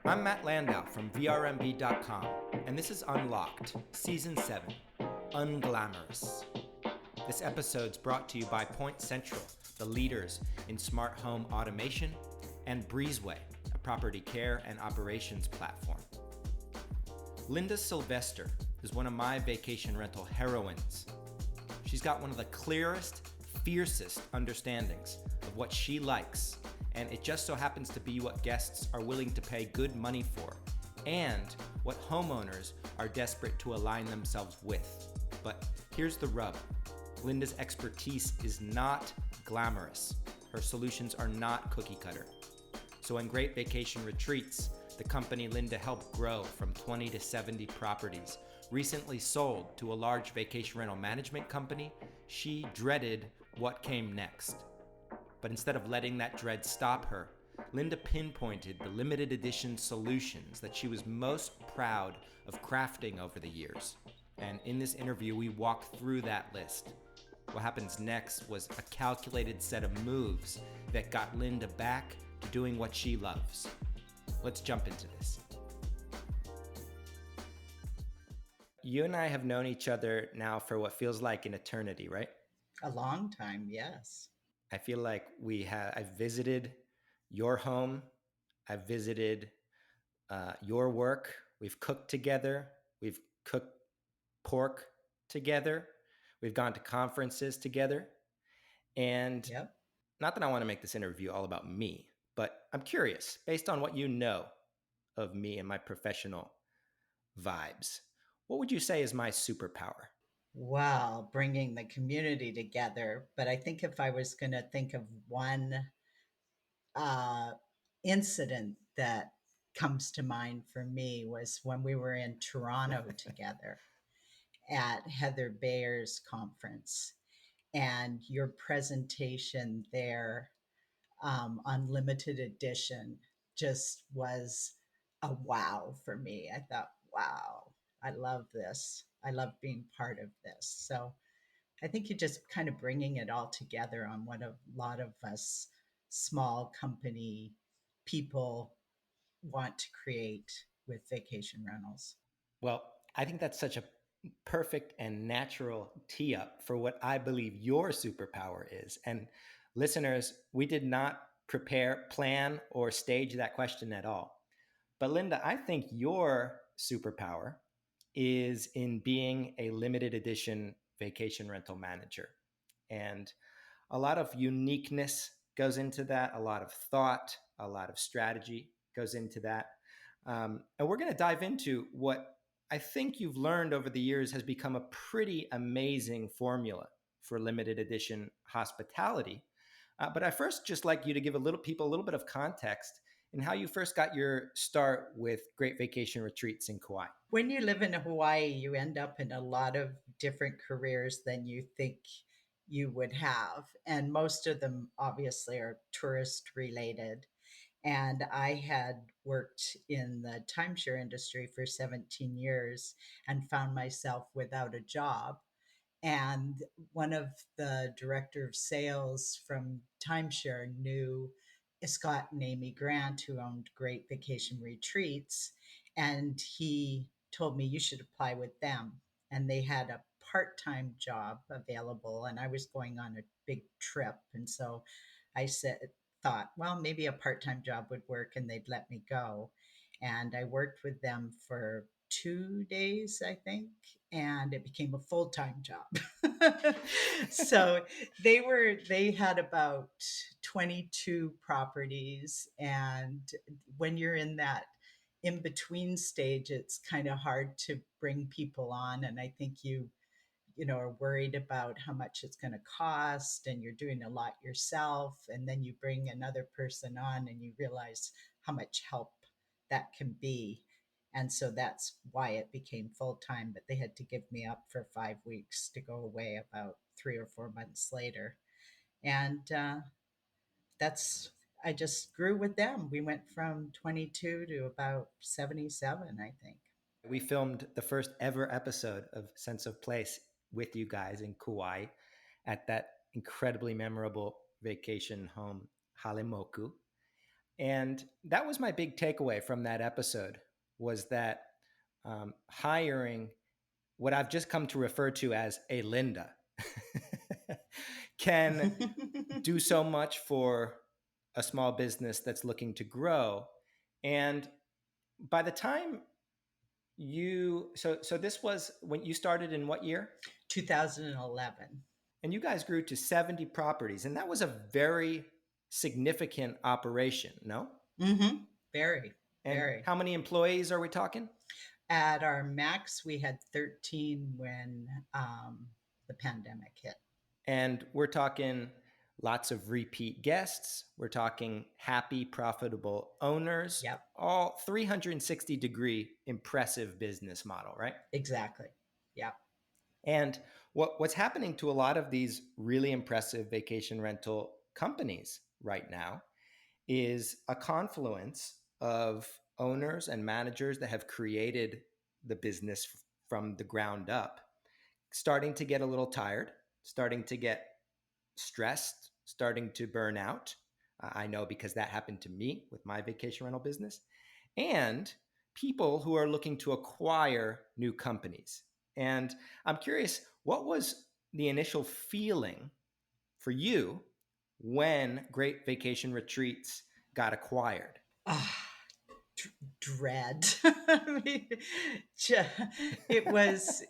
I'm Matt Landau from vrmb.com, and this is Unlocked, Season 7, Unglamorous. This episode's brought to you by Point Central, the leaders in smart home automation, and Breezeway, a property care and operations platform. Linda Sylvester is one of my vacation rental heroines. She's got one of the clearest, fiercest understandings of what she likes, and it just so happens to be what guests are willing to pay good money for, and what homeowners are desperate to align themselves with. But here's the rub. Linda's expertise is not glamorous. Her solutions are not cookie cutter. So in Great Vacation Retreats, the company Linda helped grow from 20 to 70 properties, recently sold to a large vacation rental management company, she dreaded what came next. But instead of letting that dread stop her, Linda pinpointed the limited edition solutions that she was most proud of crafting over the years. And in this interview, we walk through that list. What happens next was a calculated set of moves that got Linda back to doing what she loves. Let's jump into this. You and I have known each other now for what feels like an eternity, right? A long time, yes. I feel like I've visited your home. I've visited your work. We've cooked together. We've cooked pork together. We've gone to conferences together. And Yep. not that I want to make this interview all about me, but I'm curious, based on what you know of me and my professional vibes, what would you say is my superpower? Wow, bringing the community together. But I think if I was going to think of one uh, incident that comes to mind for me was when we were in Toronto together at Heather Bayer's conference, and your presentation there on limited edition just was a wow for me. I thought, wow, I love this. I love being part of this. So I think you're just kind of bringing it all together on what a lot of us small company people want to create with vacation rentals. Well, I think that's such a perfect and natural tee up for what I believe your superpower is. And listeners, we did not prepare, plan, or stage that question at all. But Linda, I think your superpower is in being a limited edition vacation rental manager. And a lot of uniqueness goes into that, a lot of thought, a lot of strategy goes into that. And we're going to dive into what I think you've learned over the years has become a pretty amazing formula for limited edition hospitality. But I first just like you to give people a little bit of context in how you first got your start with Great Vacation Retreats in Kauai. When you live in Hawaii, you end up in a lot of different careers than you think you would have. And most of them obviously are tourist related. And I had worked in the timeshare industry for 17 years and found myself without a job. And one of the director of sales from timeshare knew Scott and Amy Grant, who owned Great Vacation Retreats. And he told me, you should apply with them. And they had a part-time job available, and I was going on a big trip. And so I thought, well, maybe a part-time job would work and they'd let me go. And I worked with them for 2 days, I think, and it became a full-time job. So they had about 22 properties. And when you're in that in between stage, it's kind of hard to bring people on. And I think you know, are worried about how much it's going to cost, and you're doing a lot yourself. And then you bring another person on and you realize how much help that can be. And so that's why it became full time. But they had to give me up for 5 weeks to go away about 3 or 4 months later. And that's, I just grew with them. We went from 22 to about 77, I think. We filmed the first ever episode of Sense of Place with you guys in Kauai at that incredibly memorable vacation home, Halemoku. And that was my big takeaway from that episode, was that hiring what I've just come to refer to as a Linda can do so much for a small business that's looking to grow. And by the time so this was when you started in what year? 2011. And you guys grew to 70 properties, and that was a very significant operation, no? Mm-hmm. Very, And very. how many employees are we talking? At our max, we had 13 when the pandemic hit. And we're talking lots of repeat guests. We're talking happy, profitable owners, Yep, all 360-degree impressive business model, right? exactly. Yep. And what's happening to a lot of these really impressive vacation rental companies right now is a confluence of owners and managers that have created the business from the ground up, starting to get a little tired, starting to get stressed, starting to burn out. I know because that happened to me with my vacation rental business. And people who are looking to acquire new companies. And I'm curious, what was the initial feeling for you when Great Vacation Retreats got acquired? Ah, dread. I mean, it was.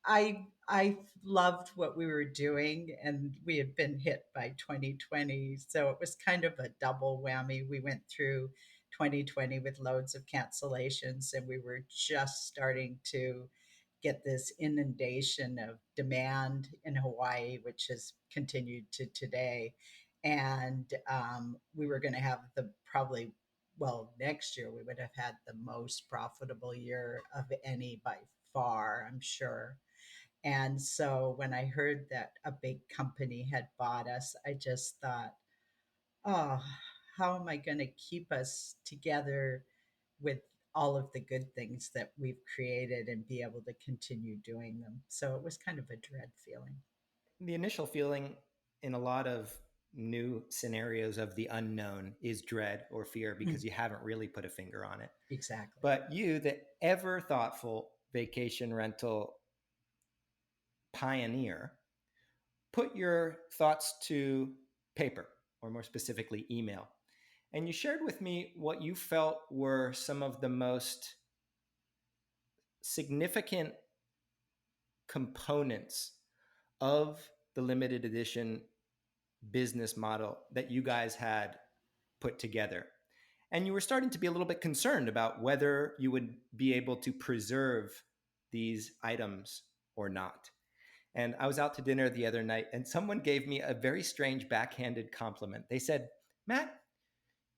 I loved what we were doing, and we had been hit by 2020, so it was kind of a double whammy. We went through 2020 with loads of cancellations, and we were just starting to get this inundation of demand in Hawaii, which has continued to today. And we were going to have the probably, well, next year we would have had the most profitable year of any by far, I'm sure. And so when I heard that a big company had bought us, I just thought, oh, how am I going to keep us together with all of the good things that we've created and be able to continue doing them? So it was kind of a dread feeling. The initial feeling in a lot of new scenarios of the unknown is dread or fear Mm, because you haven't really put a finger on it. exactly. But you, the ever thoughtful vacation rental pioneer, put your thoughts to paper, or more specifically, email. And you shared with me what you felt were some of the most significant components of the limited edition business model that you guys had put together. And you were starting to be a little bit concerned about whether you would be able to preserve these items or not. And I was out to dinner the other night, and someone gave me a very strange backhanded compliment. They said, "Matt,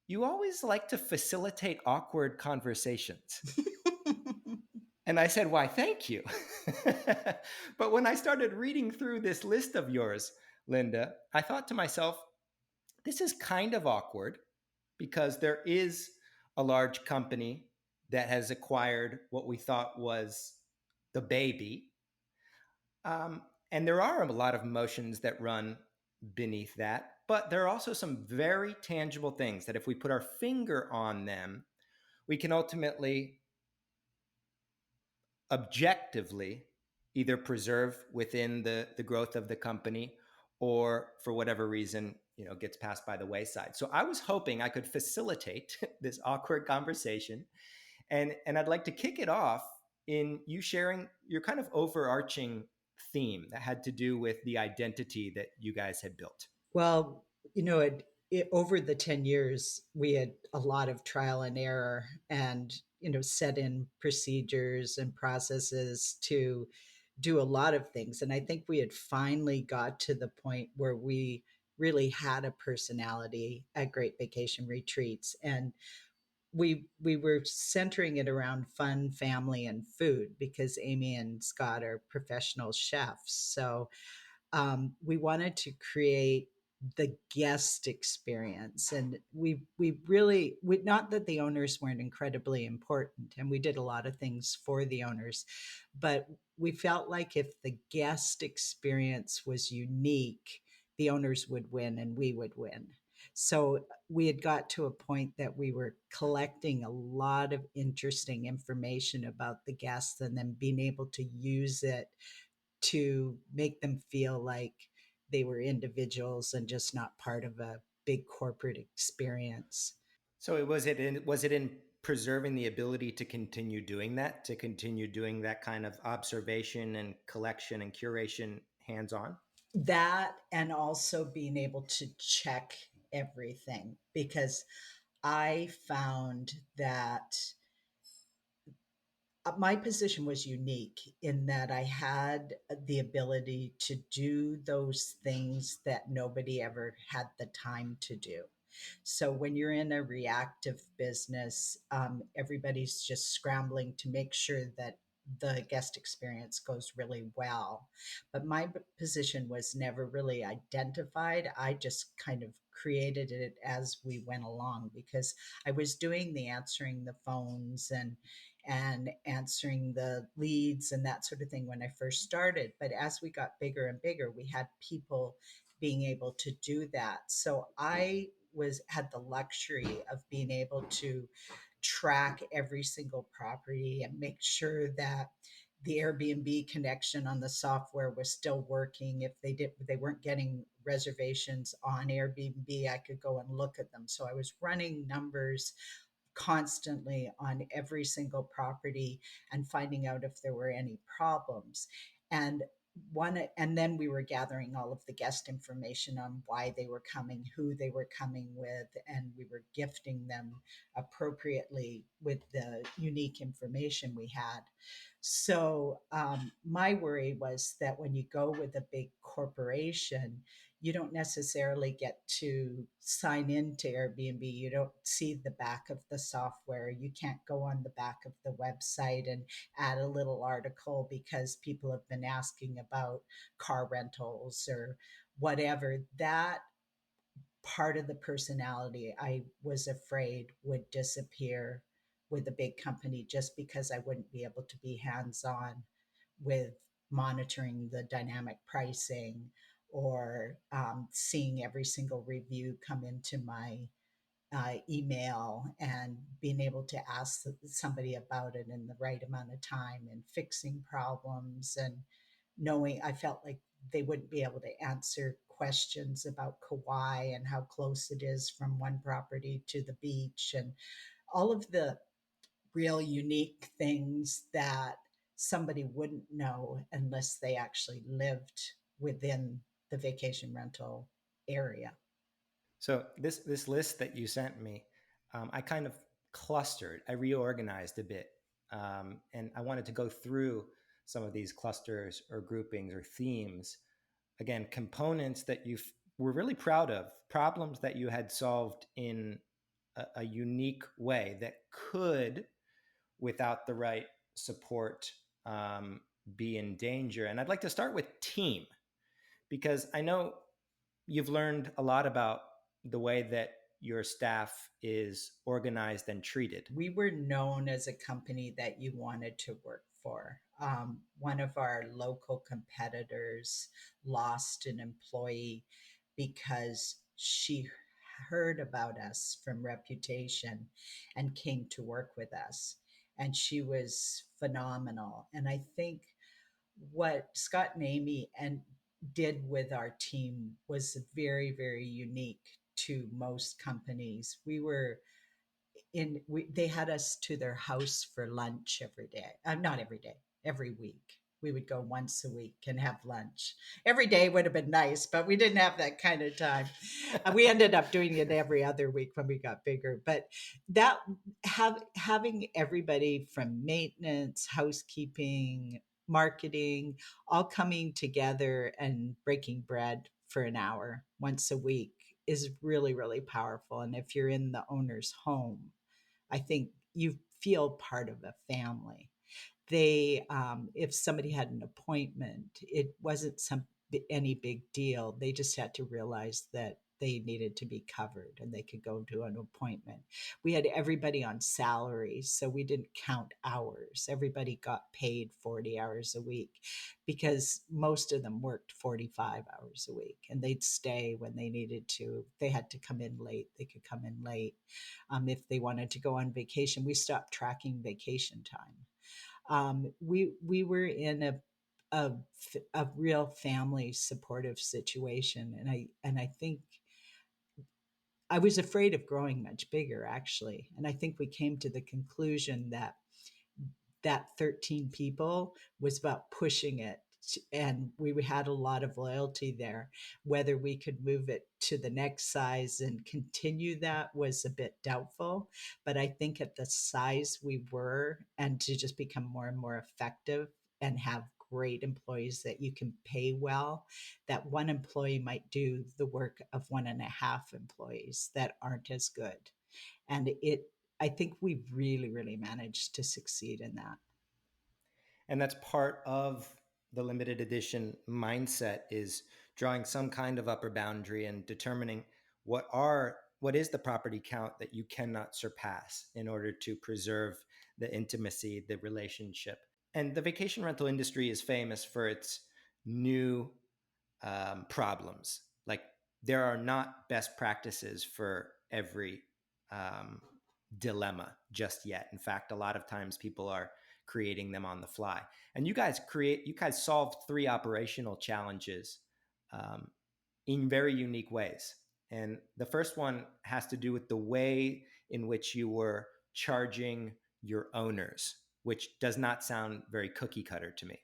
you always like to facilitate awkward conversations." And I said, "Why, thank you." But when I started reading through this list of yours, Linda, I thought to myself, this is kind of awkward because there is a large company that has acquired what we thought was the baby. Um, and there are a lot of emotions that run beneath that, but there are also some very tangible things that if we put our finger on them, we can ultimately objectively either preserve within the growth of the company or for whatever reason gets passed by the wayside. So I was hoping I could facilitate this awkward conversation, and I'd like to kick it off in you sharing your kind of overarching theme that had to do with the identity that you guys had built. Well, over the 10 years, we had a lot of trial and error and, set in procedures and processes to do a lot of things. And I think we had finally got to the point where we really had a personality at Great Vacation Retreats. And we were centering it around fun, family, and food because Amy and Scott are professional chefs. So we wanted to create the guest experience, and we really, not that the owners weren't incredibly important, and we did a lot of things for the owners, but we felt like if the guest experience was unique, the owners would win and we would win. So we had got to a point that we were collecting a lot of interesting information about the guests and then being able to use it to make them feel like they were individuals and just not part of a big corporate experience. So was it in preserving the ability to continue doing that, to continue doing that kind of observation and collection and curation hands on? That and also being able to check everything because I found that my position was unique in that I had the ability to do those things that nobody ever had the time to do. So when you're in a reactive business, everybody's just scrambling to make sure that the guest experience goes really well. But my position was never really identified. I just kind of created it as we went along because I was doing the answering the phones and answering the leads and that sort of thing when I first started. But as we got bigger and bigger, we had people being able to do that. So I was had the luxury of being able to track every single property and make sure that the Airbnb connection on the software was still working. If they weren't getting reservations on Airbnb, I could go and look at them. So I was running numbers constantly on every single property and finding out if there were any problems. And and then we were gathering all of the guest information on why they were coming, who they were coming with, and we were gifting them appropriately with the unique information we had. So my worry was that when you go with a big corporation, you don't necessarily get to sign into Airbnb. You don't see the back of the software. You can't go on the back of the website and add a little article because people have been asking about car rentals or whatever. That part of the personality I was afraid would disappear with a big company just because I wouldn't be able to be hands on with monitoring the dynamic pricing or seeing every single review come into my email and being able to ask somebody about it in the right amount of time and fixing problems and knowing I felt like they wouldn't be able to answer questions about Kauai and how close it is from one property to the beach and all of the real unique things that somebody wouldn't know unless they actually lived within the vacation rental area. So this list that you sent me, I kind of clustered. I reorganized a bit, and I wanted to go through some of these clusters or groupings or themes. Again, components that you were really proud of, problems that you had solved in a unique way that could, without the right support, be in danger. And I'd like to start with team because I know you've learned a lot about the way that your staff is organized and treated. We were known as a company that you wanted to work for. One of our local competitors lost an employee because she heard about us from reputation and came to work with us. And she was phenomenal. And I think what Scott and Amy and did with our team was very, very unique to most companies. We were they had us to their house for lunch every day. Not every day, every week. We would go once a week and have lunch. Every day would have been nice, but we didn't have that kind of time. We ended up doing it every other week when we got bigger. But that having everybody from maintenance, housekeeping, marketing, all coming together and breaking bread for an hour once a week is really, really powerful. And if you're in the owner's home, I think you feel part of a family. If somebody had an appointment, it wasn't any big deal. They just had to realize that they needed to be covered and they could go to an appointment. We had everybody on salaries, so we didn't count hours. Everybody got paid 40 hours a week because most of them worked 45 hours a week, and they'd stay when they needed to. If they had to come in late, they could come in late. If they wanted to go on vacation, we stopped tracking vacation time. We were in a a real family supportive situation, and I think I was afraid of growing much bigger, actually. And I think we came to the conclusion that that 13 people was about pushing it. And we had a lot of loyalty there. Whether we could move it to the next size and continue that was a bit doubtful. But I think at the size we were, and to just become more and more effective and have great employees that you can pay well, that one employee might do the work of one and a half employees that aren't as good. And I think we really, really managed to succeed in that. And that's part of the limited edition mindset, is drawing some kind of upper boundary and determining what is the property count that you cannot surpass in order to preserve the intimacy, the relationship. And the vacation rental industry is famous for its new problems. Like, there are not best practices for every um, dilemma just yet. In fact, a lot of times people are creating them on the fly. And you guys solved three operational challenges um, in very unique ways. And the first one has to do with the way in which you were charging your owners, which does not sound very cookie cutter to me.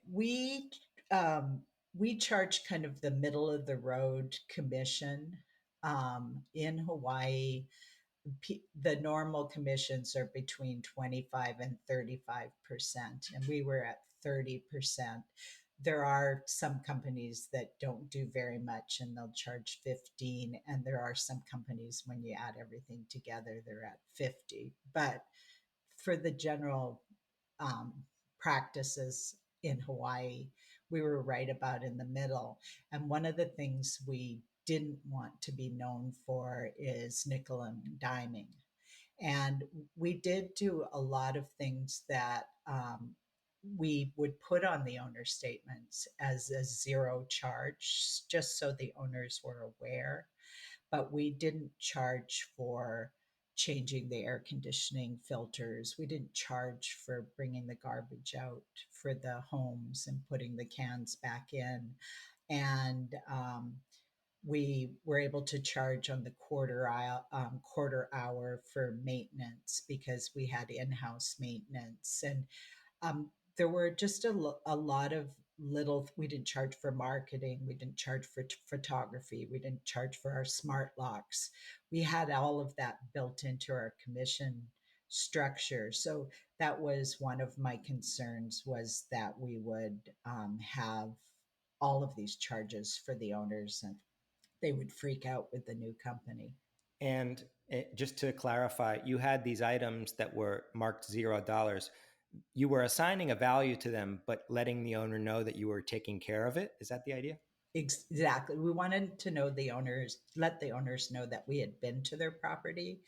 Um, we charge kind of the middle of the road commission. In Hawaii, the normal commissions are between 25 and 35%, and we were at 30%. There are some companies that don't do very much and they'll charge 15, and there are some companies, when you add everything together, they're at 50. But for the general um, practices in Hawaii, we were right about in the middle. And one of the things we didn't want to be known for is nickel and diming. And we did do a lot of things that we would put on the owner statements as a zero charge, just so the owners were aware. But we didn't charge for changing the air conditioning filters. We didn't charge for bringing the garbage out for the homes and putting the cans back in. And we were able to charge on the quarter hour for maintenance because we had in-house maintenance. And um, there were just a lot of little. We didn't charge for marketing, we didn't charge for photography, we didn't charge for our smart locks. We had all of that built into our commission structure. So that was one of my concerns, was that we would have all of these charges for the owners, and they would freak out with the new company. And just to clarify, you had these items that were marked $0. You were assigning a value to them, but letting the owner know that you were taking care of it. Is that the idea? Exactly. We wanted to know the owners, let the owners know that we had been to their property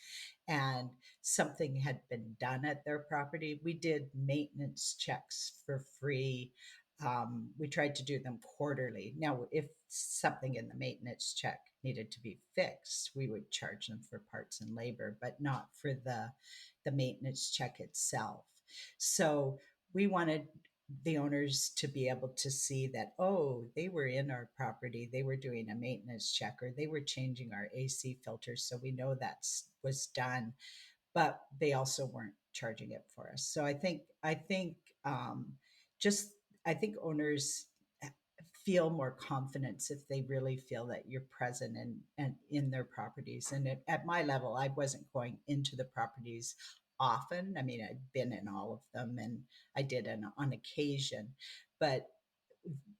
and something had been done at their property. We did maintenance checks for free. We tried to do them quarterly. Now, if something in the maintenance check needed to be fixed, we would charge them for parts and labor, but not for the maintenance check itself. So we wanted the owners to be able to see that, oh, they were in our property, they were doing a maintenance check, or they were changing our AC filters, so we know that was done. But they also weren't charging it for us. So um, just I think owners feel more confidence if they really feel that you're present and in their properties. And at my level, I wasn't going into the properties often. I mean, I'd been in all of them, and I did on occasion, but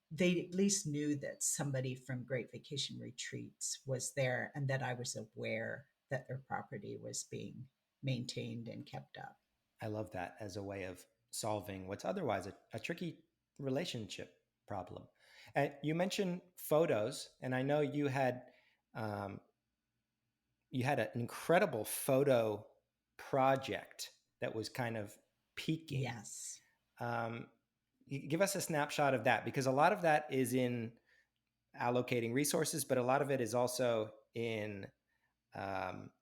they at least knew that somebody from Great Vacation Retreats was there and that I was aware that their property was being maintained and kept up. I love that as a way of solving what's otherwise a tricky relationship problem. And you mentioned photos, and I know you had um, you had an incredible photo project that was kind of peaking. Yes. Um, Give us a snapshot of that, because a lot of that is in allocating resources, but a lot of it is also in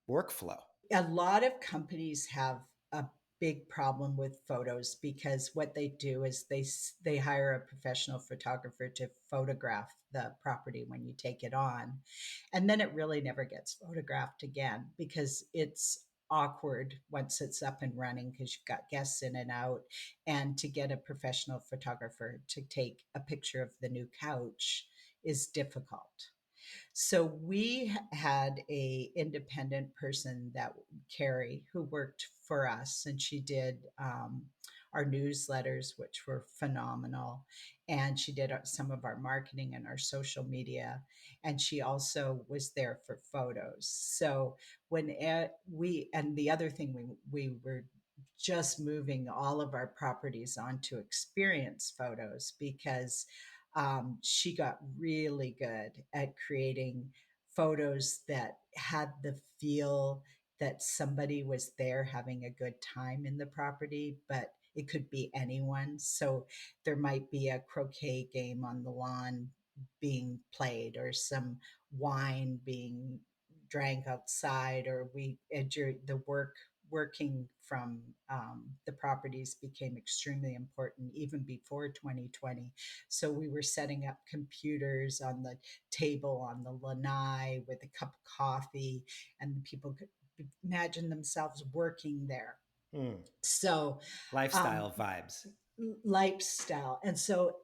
workflow. A lot of companies have a big problem with photos because what they do is they hire a professional photographer to photograph the property when you take it on, and then it really never gets photographed again because it's awkward once it's up and running because you've got guests in and out, and to get a professional photographer to take a picture of the new couch is difficult. So we had a independent person, that Carrie, who worked for us, and she did our newsletters, which were phenomenal, and she did some of our marketing and our social media, and she also was there for photos. So when we and the other thing, we were just moving all of our properties onto experience photos because she got really good at creating photos that had the feel that somebody was there having a good time in the property, but it could be anyone. So there might be a croquet game on the lawn being played, or some wine being drank outside, or the working from the properties became extremely important even before 2020. So we were setting up computers on the table on the lanai with a cup of coffee, and people could imagine themselves working there. Mm. So um, Lifestyle vibes. lifestyle. And so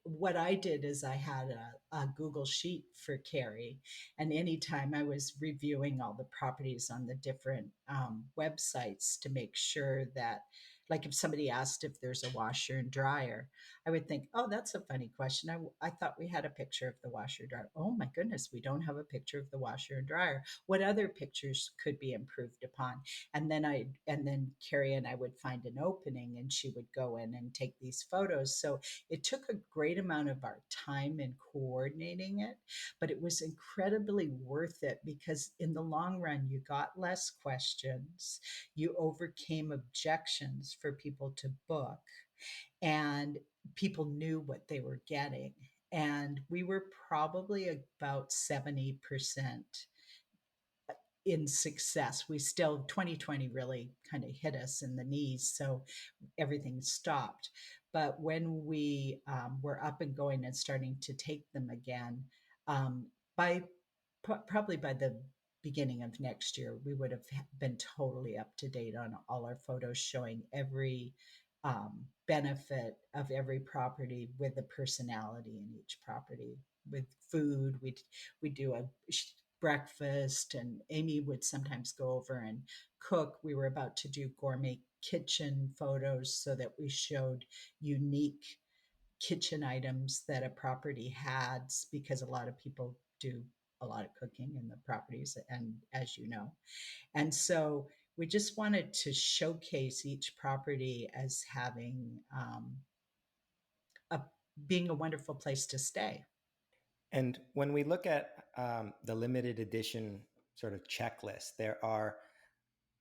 what I did is I had a Google sheet for Carrie. And anytime I was reviewing all the properties on the different websites to make sure that, like if somebody asked if there's a washer and dryer, I would think, oh, that's a funny question. I thought we had a picture of the washer and dryer. Oh my goodness, we don't have a picture of the washer and dryer. What other pictures could be improved upon? And then Carrie and I would find an opening, and she would go in and take these photos. So it took a great amount of our time in coordinating it, but it was incredibly worth it because in the long run you got less questions, you overcame objections for people to book, and people knew what they were getting. And we were probably about 70% in success. We still, 2020 really kind of hit us in the knees, so everything stopped. But when we were up and going and starting to take them again, um, by probably by the beginning of next year, we would have been totally up to date on all our photos, showing every benefit of every property with the personality in each property. With food, we do a breakfast, and Amy would sometimes go over and cook. We were about to do gourmet kitchen photos so that we showed unique kitchen items that a property had, because a lot of people do a lot of cooking in the properties, and as you know. And so we just wanted to showcase each property as having a being a wonderful place to stay. And when we look at the limited edition sort of checklist, there are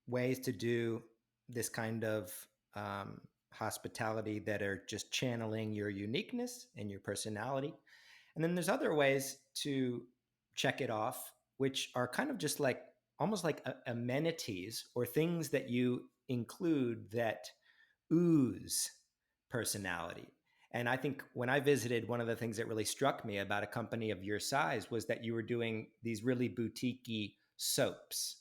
ways to do this kind of hospitality that are just channeling your uniqueness and your personality. And then there's other ways to check it off, which are kind of just like almost like amenities or things that you include that ooze personality. And I think when I visited, one of the things that really struck me about a company of your size was that you were doing these really boutique-y soaps.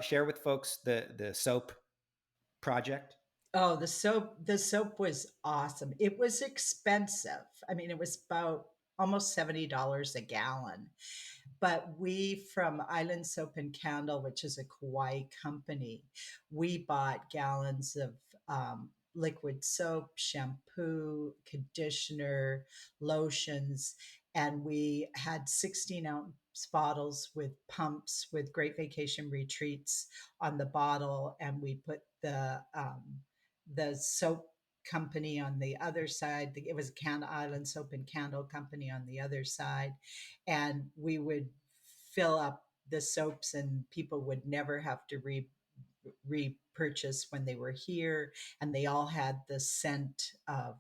Share with folks the soap project. Oh, the soap was awesome. It was expensive. I mean, it was about almost $70 a gallon. But we, from Island Soap and Candle, which is a Kauai company, we bought gallons of liquid soap, shampoo, conditioner, lotions, and we had 16-ounce bottles with pumps with Great Vacation Retreats on the bottle, and we put the soap company on the other side. It was Can Island Soap and Candle Company on the other side, and we would fill up the soaps, and people would never have to repurchase when they were here, and they all had the scent of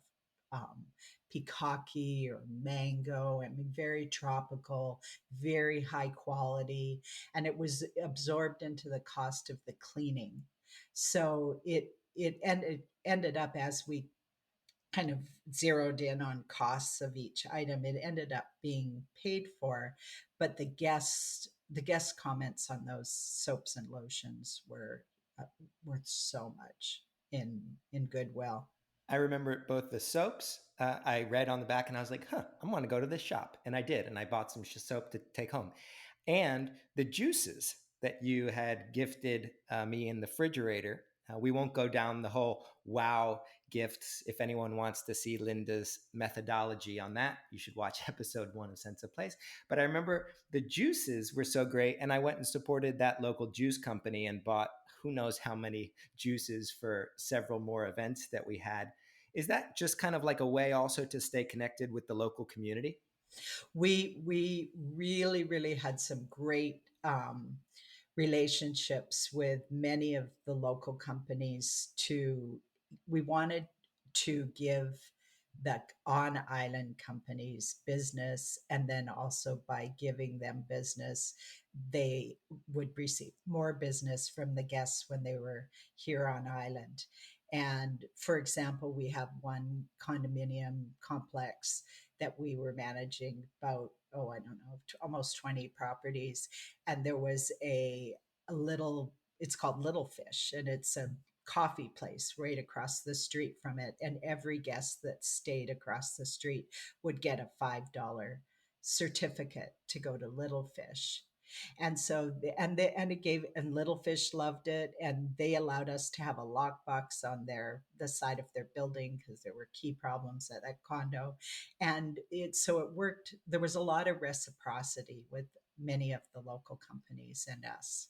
um, peacocky or mango. I mean, very tropical, very high quality, and it was absorbed into the cost of the cleaning. So it ended up, as we kind of zeroed in on costs of each item, it ended up being paid for, but the guest comments on those soaps and lotions were worth so much in goodwill. I remember both the soaps. I read on the back and I was like, I want to go to this shop. And I did. And I bought some soap to take home. And the juices that you had gifted me in the refrigerator. We won't go down the whole wow gifts. If anyone wants to see Linda's methodology on that, you should watch episode 1 of Sense of Place. But I remember the juices were so great. And I went and supported that local juice company and bought who knows how many juices for several more events that we had. Is that just kind of like a way also to stay connected with the local community? We really, really had some great relationships with many of the local companies. We wanted to give the on island companies business, and then also by giving them business, they would receive more business from the guests when they were here on island. And for example, we have one condominium complex that we were managing, about, I don't know, almost 20 properties. And there was a little, it's called Little Fish, and it's a coffee place right across the street from it. And every guest that stayed across the street would get a $5 certificate to go to Little Fish. And so, and Little Fish loved it, and they allowed us to have a lockbox on the side of their building because there were key problems at that condo. And it worked. There was a lot of reciprocity with many of the local companies and us.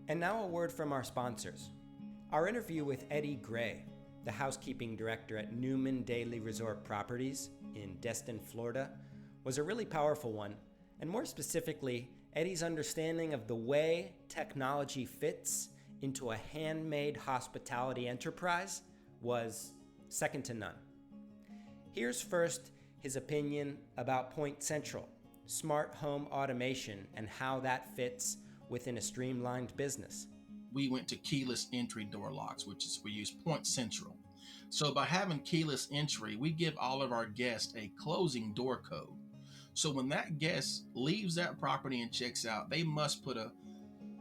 And now a word from our sponsors. Our interview with Eddie Gray, the housekeeping director at Newman Daily Resort Properties in Destin, Florida, was a really powerful one. And more specifically, Eddie's understanding of the way technology fits into a handmade hospitality enterprise was second to none. Here's first his opinion about Point Central, smart home automation, and how that fits within a streamlined business. We went to keyless entry door locks, we use Point Central. So by having keyless entry, we give all of our guests a closing door code. So when that guest leaves that property and checks out, they must put a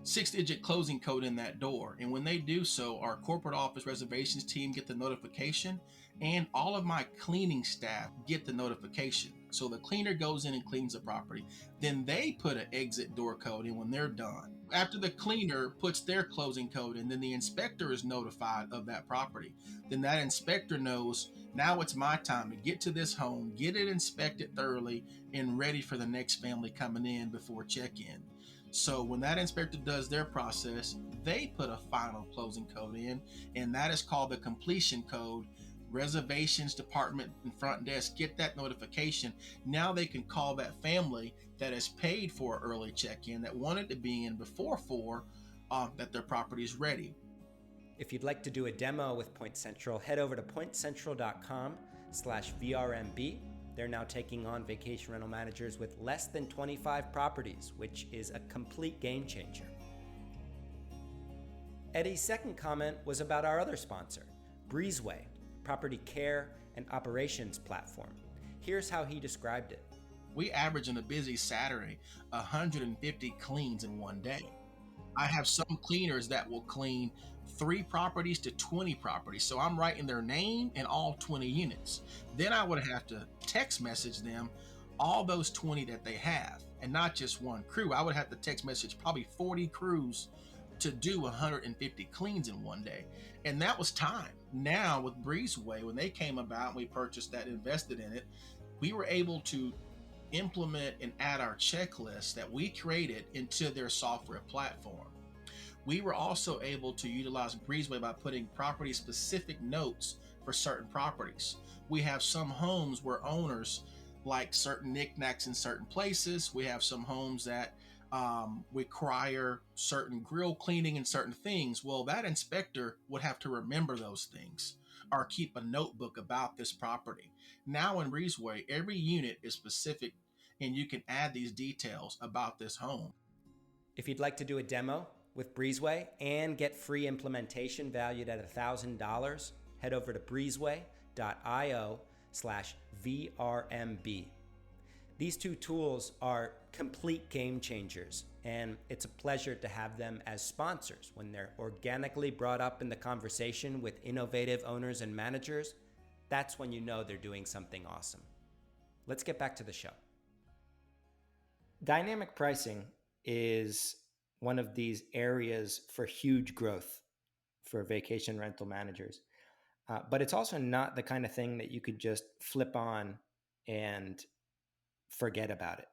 6-digit closing code in that door. And when they do so, our corporate office reservations team get the notification, and all of my cleaning staff get the notification. So the cleaner goes in and cleans the property. Then they put an exit door code in when they're done. After the cleaner puts their closing code in, then the inspector is notified of that property. Then that inspector knows, now it's my time to get to this home, get it inspected thoroughly, and ready for the next family coming in before check-in. So when that inspector does their process, they put a final closing code in, and that is called the completion code. Reservations department and front desk get that notification. Now they can call that family that has paid for early check-in, that wanted to be in before 4, that their property is ready. If you'd like to do a demo with Point Central, head over to pointcentral.com/VRMB. They're now taking on vacation rental managers with less than 25 properties, which is a complete game changer. Eddie's second comment was about our other sponsor, Breezeway, property care and operations platform. Here's how he described it. We average on a busy Saturday 150 cleans in one day. I have some cleaners that will clean 3 properties to 20 properties. So I'm writing their name and all 20 units. Then I would have to text message them all those 20 that they have, and not just one crew. I would have to text message probably 40 crews to do 150 cleans in one day. And that was time. Now with Breezeway, when they came about and we purchased that, invested in it, we were able to implement and add our checklist that we created into their software platform. We were also able to utilize Breezeway by putting property specific notes for certain properties. We have some homes where owners like certain knickknacks in certain places. We have some homes that require certain grill cleaning and certain things. Well, that inspector would have to remember those things or keep a notebook about this property. Now in Breezeway, every unit is specific and you can add these details about this home. If you'd like to do a demo with Breezeway and get free implementation valued at $1,000, head over to breezeway.io/VRMB. These two tools are complete game changers, and it's a pleasure to have them as sponsors. When they're organically brought up in the conversation with innovative owners and managers, that's when you know they're doing something awesome. Let's get back to the show. Dynamic pricing is one of these areas for huge growth for vacation rental managers. But it's also not the kind of thing that you could just flip on and forget about it.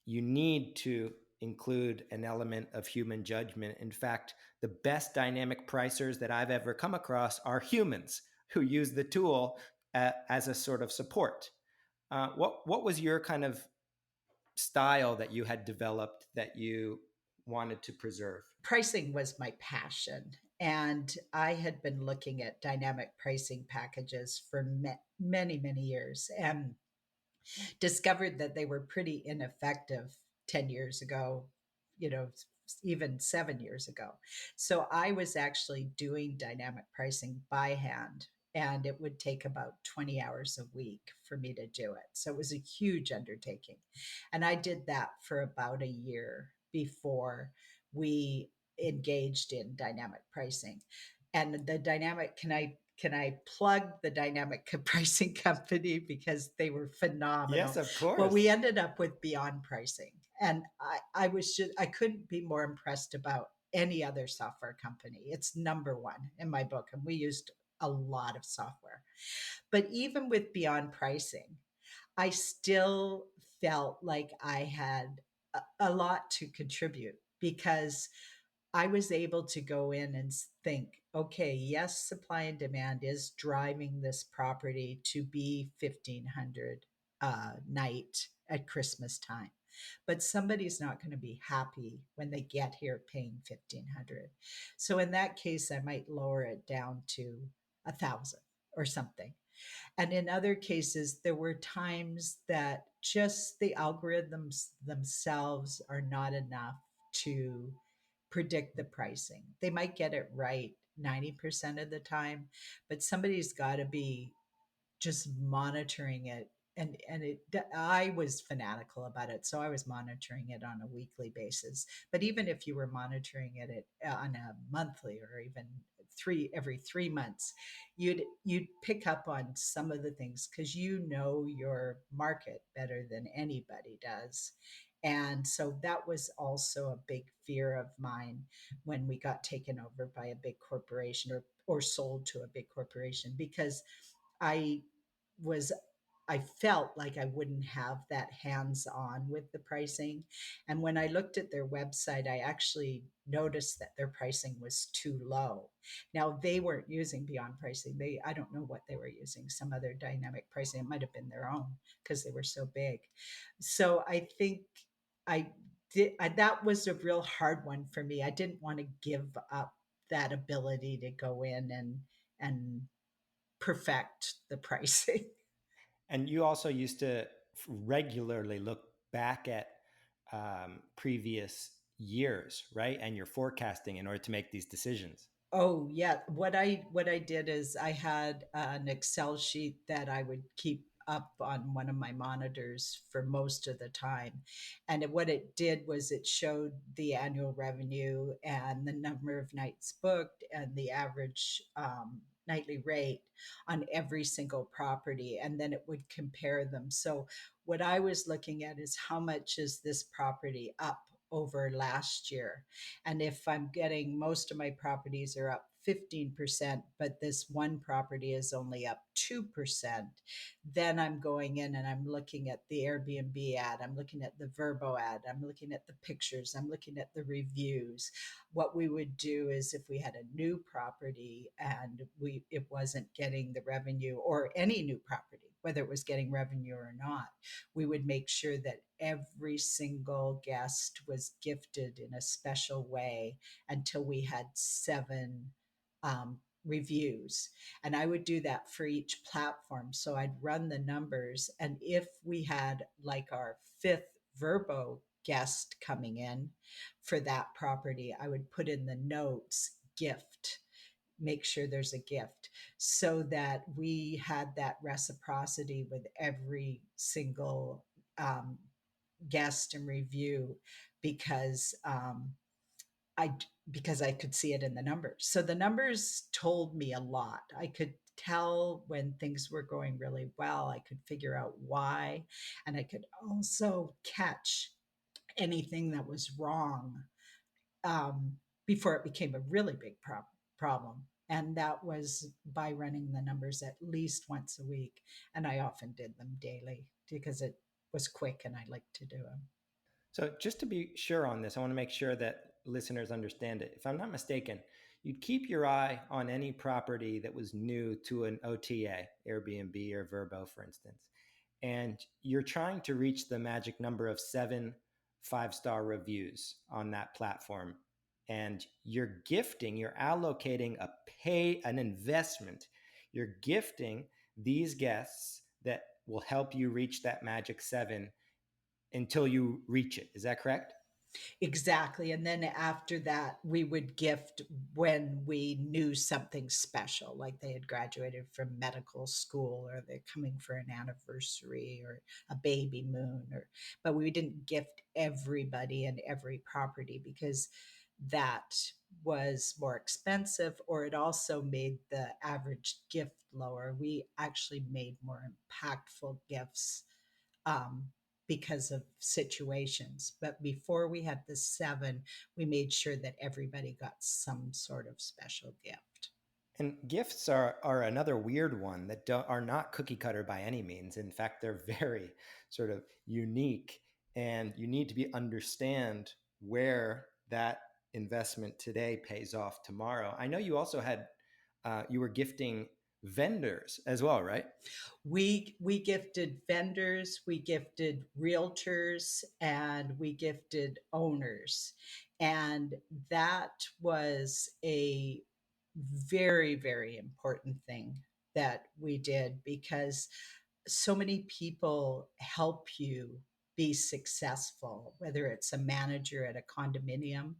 You need to include an element of human judgment. In fact, the best dynamic pricers that I've ever come across are humans who use the tool as a sort of support. What was your kind of style that you had developed that you wanted to preserve? Pricing was my passion. And I had been looking at dynamic pricing packages for many, many years and discovered that they were pretty ineffective 10 years ago, you know, even 7 years ago. So I was actually doing dynamic pricing by hand, and it would take about 20 hours a week for me to do it. So it was a huge undertaking. And I did that for about a year before we engaged in dynamic pricing. And the dynamic, can I plug the dynamic pricing company because they were phenomenal? Yes, of Well, we course. ended up with Beyond Pricing, and I couldn't be more impressed about any other software company. It's number one in my book, and we used a lot of software. But even with Beyond Pricing, I still felt like I had a lot to contribute because I was able to go in and think, okay, yes, supply and demand is driving this property to be 1,500 night at Christmas time. But somebody's not going to be happy when they get here paying 1,500. So in that case, I might lower it down to 1,000 or something. And in other cases, there were times that just the algorithms themselves are not enough to predict the pricing. They might get it right 90% of the time, but somebody's got to be just monitoring it. I was fanatical about it, so I was monitoring it on a weekly basis. But even if you were monitoring it on a monthly or even every 3 months, you'd pick up on some of the things because you know your market better than anybody does. And so that was also a big fear of mine when we got taken over by a big corporation or sold to a big corporation, because I was I felt like I wouldn't have that hands on with the pricing. And when I looked at their website, I actually noticed that their pricing was too low. Now they weren't using Beyond Pricing. I don't know what they were using, some other dynamic pricing. It might have been their own because they were so big. So I think I that was a real hard one for me. I didn't want to give up that ability to go in and perfect the pricing. And you also used to regularly look back at previous years, right? And your forecasting in order to make these decisions. Oh yeah, what I did is I had an Excel sheet that I would keep up on one of my monitors for most of the time. And what it did was it showed the annual revenue and the number of nights booked and the average nightly rate on every single property, and then it would compare them. So what I was looking at is how much is this property up over last year. And if I'm getting, most of my properties are up 15%, but this one property is only up 2%, then I'm going in and I'm looking at the Airbnb ad, I'm looking at the Verbo ad, I'm looking at the pictures, I'm looking at the reviews. What we would do is if we had a new property and it wasn't getting the revenue, or any new property, whether it was getting revenue or not, we would make sure that every single guest was gifted in a special way until we had 7 reviews. And I would do that for each platform. So I'd run the numbers. And if we had like our 5th Verbo guest coming in for that property, I would put in the notes gift, make sure there's a gift, so that we had that reciprocity with every single um, guest and review, because I because I could see it in the numbers. So the numbers told me a lot. I could tell when things were going really well. I could figure out why, and I could also catch anything that was wrong um, before it became a really big problem. And that was by running the numbers at least once a week. And I often did them daily because it was quick and I liked to do them. So just to be sure on this, I want to make sure that listeners understand it. If I'm not mistaken, you'd keep your eye on any property that was new to an OTA, Airbnb or Verbo, for instance, and you're trying to reach the magic number of 7 5-star reviews on that platform. And you're allocating an investment. You're gifting these guests that will help you reach that magic 7 until you reach it. Is that correct? Exactly. And then after that, we would gift when we knew something special, like they had graduated from medical school or they're coming for an anniversary or a baby moon, but we didn't gift everybody and every property because that was more expensive, or it also made the average gift lower. We actually made more impactful gifts um, because of situations. But before we had the 7, we made sure that everybody got some sort of special gift. And gifts are another weird one that are not cookie cutter by any means. In fact, they're very sort of unique, and you need to understand where that investment today pays off tomorrow. I know you also had you were gifting vendors as well, right? We gifted vendors, we gifted realtors, and we gifted owners. And that was a very, very important thing that we did, because so many people help you be successful, whether it's a manager at a condominium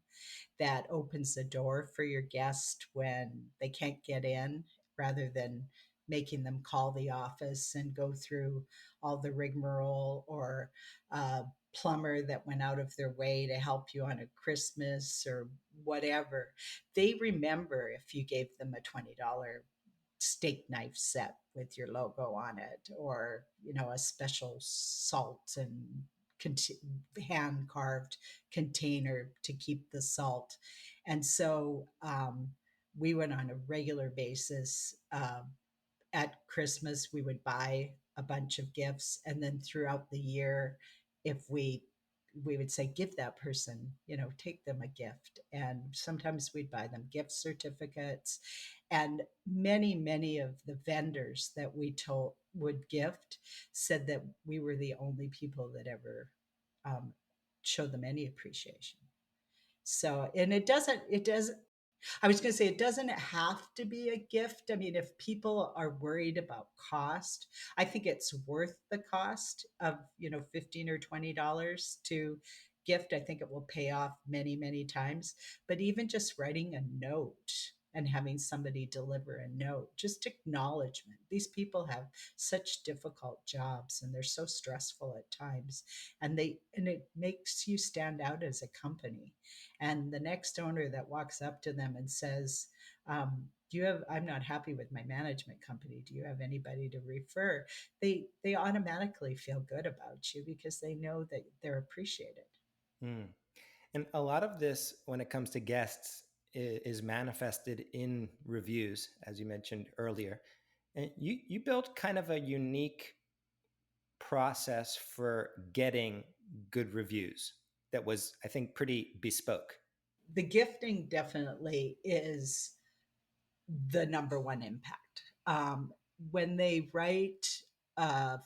that opens the door for your guest when they can't get in, rather than making them call the office and go through all the rigmarole, or a plumber that went out of their way to help you on a Christmas or whatever. They remember if you gave them a $20 steak knife set with your logo on it, or a special salt and hand carved container to keep the salt. And so we went on a regular basis. At Christmas, we would buy a bunch of gifts, and then throughout the year, if we would say, give that person, take them a gift. And sometimes we'd buy them gift certificates. And many of the vendors that we told would gift said that we were the only people that ever showed them any appreciation. So, and I was going to say, it doesn't have to be a gift. I mean, if people are worried about cost, I think it's worth the cost of, $15 or $20 to gift. I think it will pay off many times. But even just writing a note and having somebody deliver a note, just acknowledgement. These people have such difficult jobs and they're so stressful at times. And it makes you stand out as a company. And the next owner that walks up to them and says, I'm not happy with my management company, do you have anybody to refer? They automatically feel good about you because they know that they're appreciated. Mm. And a lot of this, when it comes to guests, is manifested in reviews, as you mentioned earlier. And you built kind of a unique process for getting good reviews that was, I think, pretty bespoke. The gifting definitely is the number one impact. When they write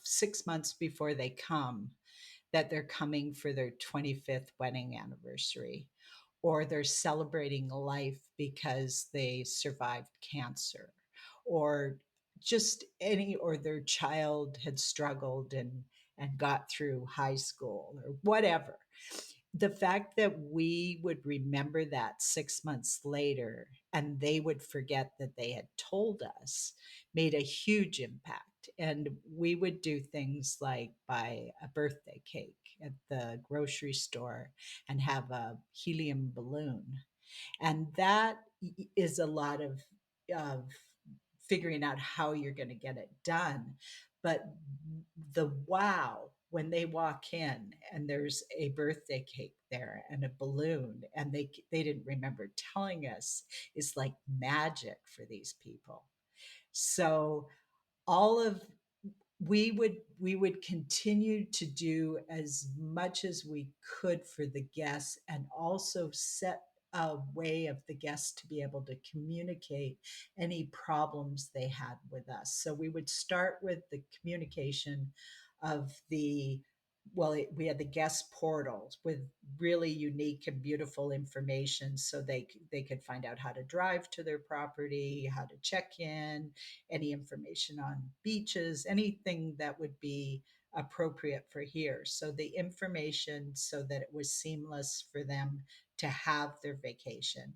6 months before they come that they're coming for their 25th wedding anniversary, or they're celebrating life because they survived cancer, or just any, or their child had struggled and got through high school or whatever. The fact that we would remember that 6 months later and they would forget that they had told us made a huge impact. And we would do things like buy a birthday cake at the grocery store and have a helium balloon. And that is a lot of figuring out how you're going to get it done. But the wow, when they walk in and there's a birthday cake there and a balloon and they didn't remember telling us, is like magic for these people. So all of we would continue to do as much as we could for the guests, and also set a way of the guests to be able to communicate any problems they had with us. So we would start with the communication of the, well, we had the guest portals with really unique and beautiful information, so they could find out how to drive to their property, how to check in, any information on beaches, anything that would be appropriate for here. So the information, so that it was seamless for them to have their vacation.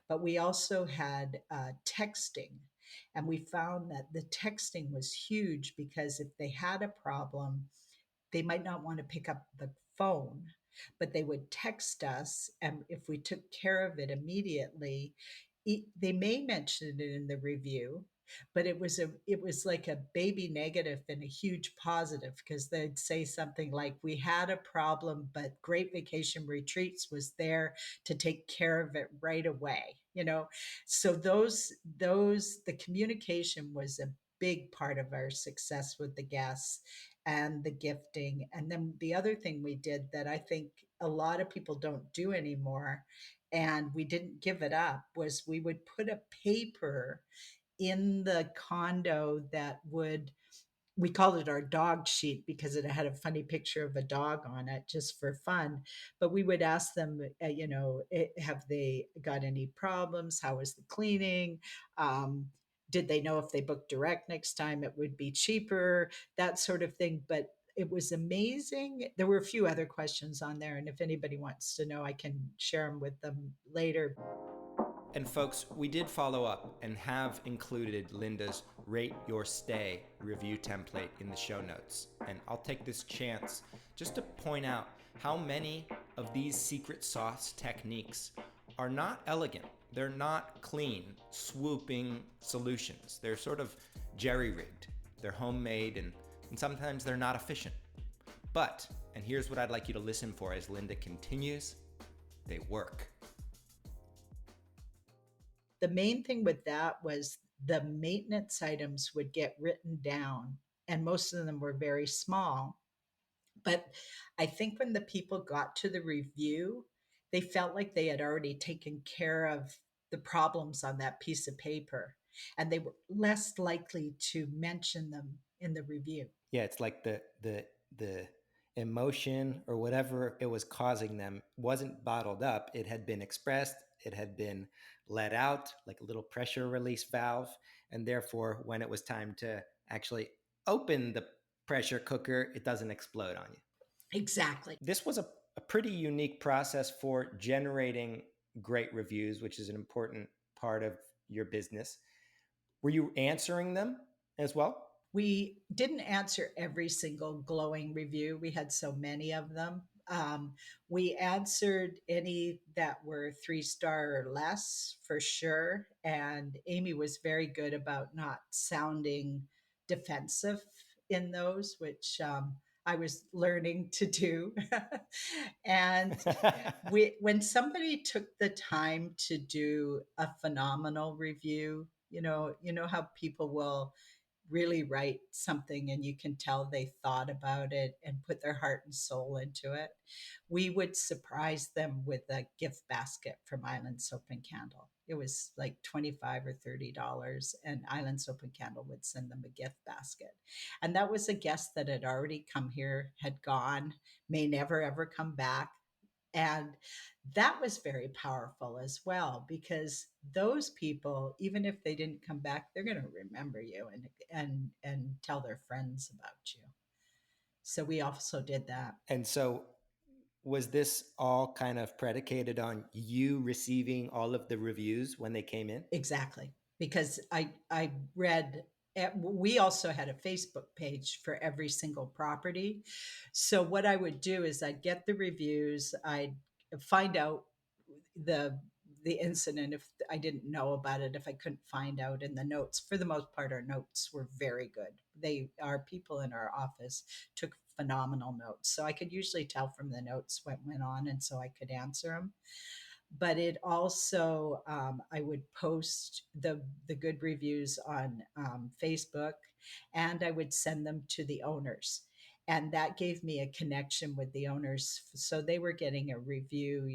But we also had texting. And we found that the texting was huge, because if they had a problem, they might not want to pick up the phone, but they would text us. And if we took care of it immediately, they may mention it in the review, but it was like a baby negative and a huge positive, because they'd say something like, we had a problem, but Great Vacation Retreats was there to take care of it right away. So the communication was a big part of our success with the guests, and the gifting. And then the other thing we did that I think a lot of people don't do anymore, and we didn't give it up, was we would put a paper in the condo that would, we called it our dog sheet because it had a funny picture of a dog on it, just for fun. But we would ask them, have they got any problems? How was the cleaning? Did they know if they booked direct next time it would be cheaper? That sort of thing. But it was amazing. There were a few other questions on there, and if anybody wants to know, I can share them with them later. And folks, we did follow up and have included Linda's Rate Your Stay review template in the show notes. And I'll take this chance just to point out how many of these secret sauce techniques are not elegant. They're not clean, swooping solutions. They're sort of jerry-rigged. They're homemade, and sometimes they're not efficient. But, and here's what I'd like you to listen for as Linda continues, they work. The main thing with that was the maintenance items would get written down, and most of them were very small. But I think when the people got to the review, they felt like they had already taken care of the problems on that piece of paper, and they were less likely to mention them in the review. Yeah, it's like the emotion or whatever it was causing them wasn't bottled up. It had been expressed, it had been let out like a little pressure release valve. And therefore, when it was time to actually open the pressure cooker, it doesn't explode on you. Exactly. This was a pretty unique process for generating great reviews, which is an important part of your business. Were you answering them as well? We didn't answer every single glowing review. We had so many of them. We answered any that were 3-star or less, for sure. And Amy was very good about not sounding defensive in those, which I was learning to do. And when somebody took the time to do a phenomenal review, you know how people will really write something and you can tell they thought about it and put their heart and soul into it, we would surprise them with a gift basket from Island Soap and Candle. It was like 25 or $30, and Island Soap and Candle would send them a gift basket. And that was a guest that had already come here, had gone, may never ever come back. And that was very powerful as well, because those people, even if they didn't come back, they're going to remember you and tell their friends about you. So we also did that. And so, was this all kind of predicated on you receiving all of the reviews when they came in? Exactly. Because I read, we also had a Facebook page for every single property. So what I would do is I'd get the reviews, I'd find out the the incident if I didn't know about it, if I couldn't find out in the notes. For the most part, our notes were very good. Our people in our office took phenomenal notes, so I could usually tell from the notes what went on, and so I could answer them. But it also, I would post the good reviews on Facebook, and I would send them to the owners, and that gave me a connection with the owners. So they were getting a review,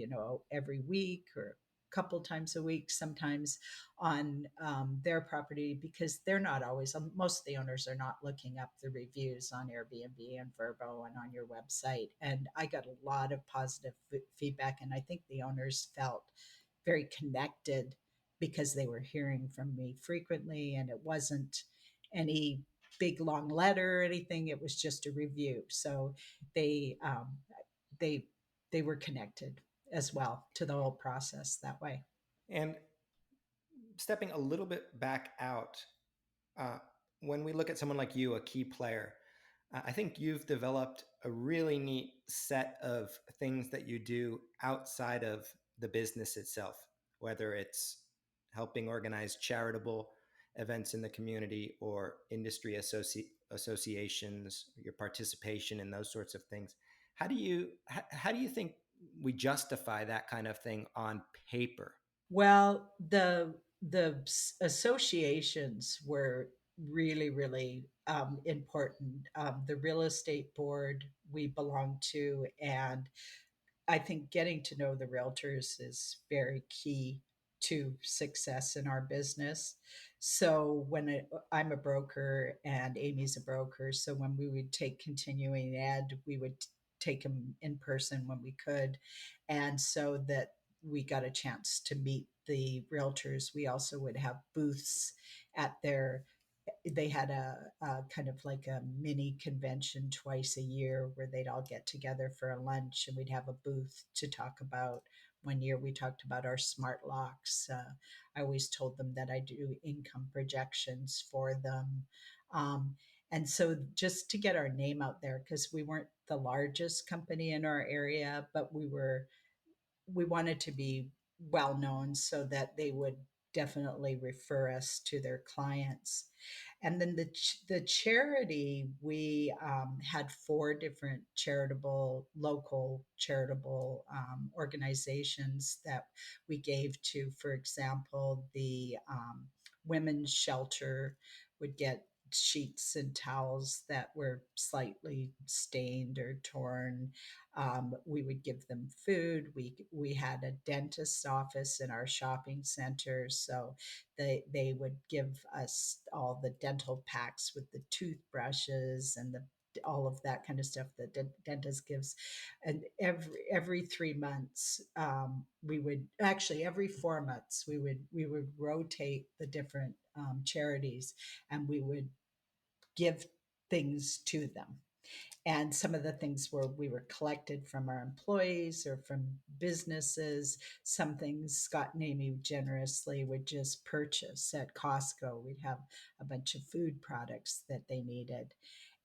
every week or a couple times a week, sometimes on their property, because they're not always, most of the owners are not looking up the reviews on Airbnb and Verbo and on your website. And I got a lot of positive feedback, and I think the owners felt very connected because they were hearing from me frequently, and it wasn't any big long letter or anything. It was just a review. So they they they were connected as well to the whole process that way. And stepping a little bit back out, uh, when we look at someone like you, a key player, I think you've developed a really neat set of things that you do outside of the business itself, whether it's helping organize charitable events in the community or industry associations, your participation in those sorts of things. How do you think we justify that kind of thing on paper? Well, the associations were really, really important. The real estate board we belong to, and I think getting to know the realtors is very key to success in our business. So I'm a broker and Amy's a broker, so when we would take continuing ed, we would take them in person when we could, and so that we got a chance to meet the realtors. We also would have booths at their they had a kind of like a mini convention twice a year where they'd all get together for a lunch, and we'd have a booth to talk about. One year we talked about our smart locks. I always told them that I do income projections for them. Um, and so just to get our name out there, because we weren't the largest company in our area, but we wanted to be well known so that they would definitely refer us to their clients. And then the charity, we had four different local charitable organizations that we gave to. For example, the women's shelter would get sheets and towels that were slightly stained or torn. We would give them food. We had a dentist's office in our shopping center, so they would give us all the dental packs with the toothbrushes and the all of that kind of stuff that the dentist gives. And every 3 months, we would actually every 4 months we would rotate the different charities, and we would give things to them. And some of the things we were collected from our employees or from businesses. Some things Scott and Amy generously would just purchase at Costco. We'd have a bunch of food products that they needed.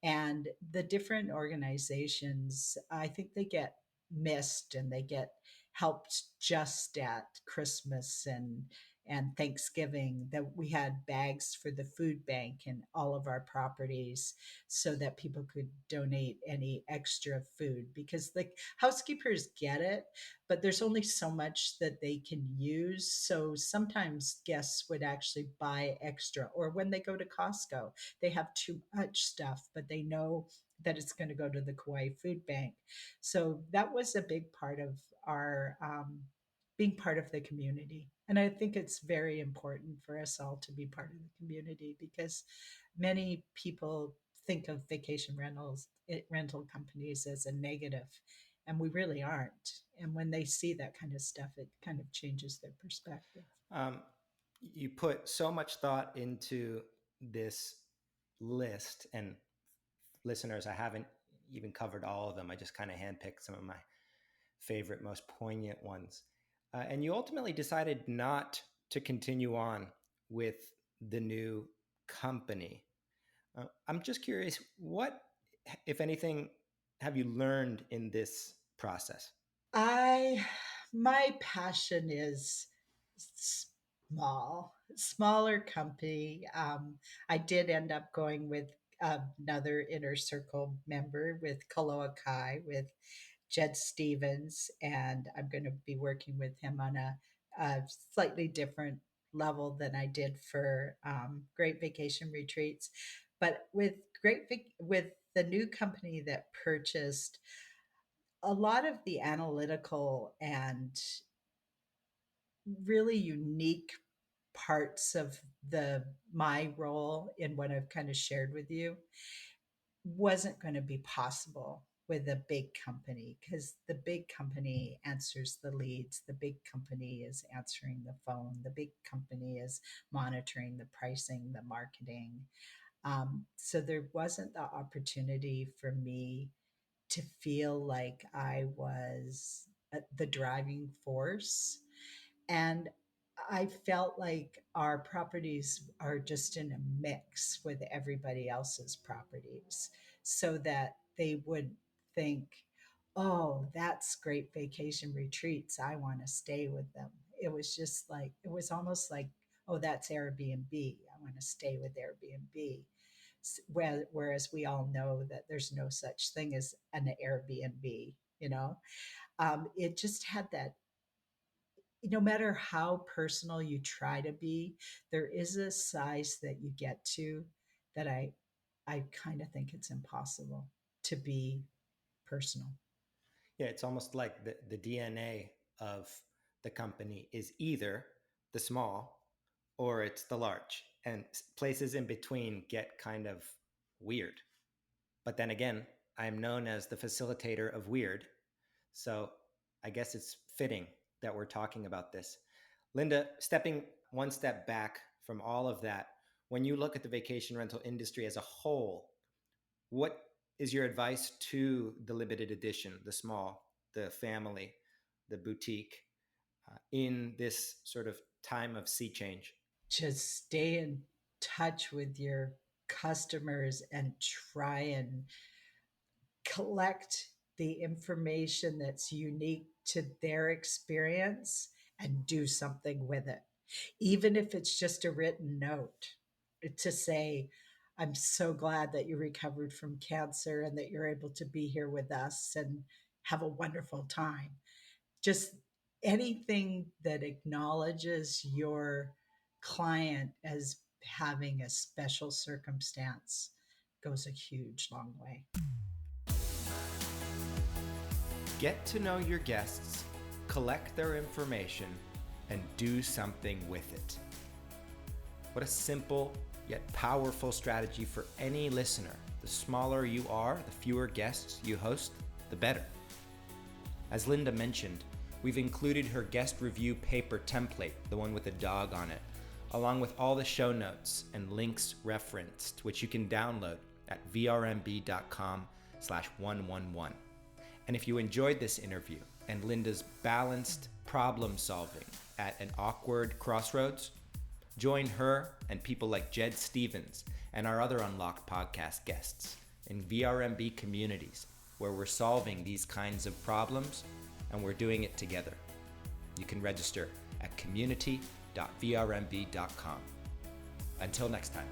And the different organizations, I think they get missed, and they get helped just at Christmas and and Thanksgiving, that we had bags for the food bank in all of our properties so that people could donate any extra food, because the housekeepers get it, but there's only so much that they can use. So sometimes guests would actually buy extra, or when they go to Costco, they have too much stuff, but they know that it's going to go to the Kauai Food Bank. So that was a big part of our being part of the community. And I think it's very important for us all to be part of the community, because many people think of vacation rental companies as a negative, and we really aren't. And when they see that kind of stuff, it kind of changes their perspective. Um, you put so much thought into this list, and listeners, I haven't even covered all of them. I just kind of handpicked some of my favorite, most poignant ones. And you ultimately decided not to continue on with the new company. I'm just curious, what, if anything, have you learned in this process? I My passion is smaller company. I did end up going with another inner circle member, with Kaloa Kai, with Jed Stevens, and I'm going to be working with him on a slightly different level than I did for Great Vacation Retreats. But with the new company that purchased, a lot of the analytical and really unique parts of the my role in what I've kind of shared with you wasn't going to be possible with a big company, because the big company answers the leads, the big company is answering the phone, the big company is monitoring the pricing, the marketing. So there wasn't the opportunity for me to feel like I was the driving force. And I felt like our properties are just in a mix with everybody else's properties, so that they would think, oh, that's Great Vacation Retreats, I want to stay with them. It was just like, it was almost like, oh, that's Airbnb, I want to stay with Airbnb. Whereas we all know that there's no such thing as an Airbnb, you know. It just had that, no matter how personal you try to be, there is a size that you get to that I kind of think it's impossible to be personal. Yeah, it's almost like the DNA of the company is either the small or it's the large, and places in between get kind of weird. But then again, I'm known as the facilitator of weird. So I guess it's fitting that we're talking about this. Linda, stepping one step back from all of that, when you look at the vacation rental industry as a whole, what is your advice to the limited edition, the small, the family, the boutique, in this sort of time of sea change? Just stay in touch with your customers and try and collect the information that's unique to their experience and do something with it, even if it's just a written note to say, I'm so glad that you recovered from cancer and that you're able to be here with us and have a wonderful time. Just anything that acknowledges your client as having a special circumstance goes a huge, long way. Get to know your guests, collect their information, and do something with it. What a simple yet powerful strategy for any listener. The smaller you are, the fewer guests you host, the better. As Linda mentioned, we've included her guest review paper template, the one with the dog on it, along with all the show notes and links referenced, which you can download at vrmb.com/111. And if you enjoyed this interview and Linda's balanced problem solving at an awkward crossroads, join her and people like Jed Stevens and our other Unlocked podcast guests in VRMB communities, where we're solving these kinds of problems and we're doing it together. You can register at community.vrmb.com. www.vrmb.com. Until next time.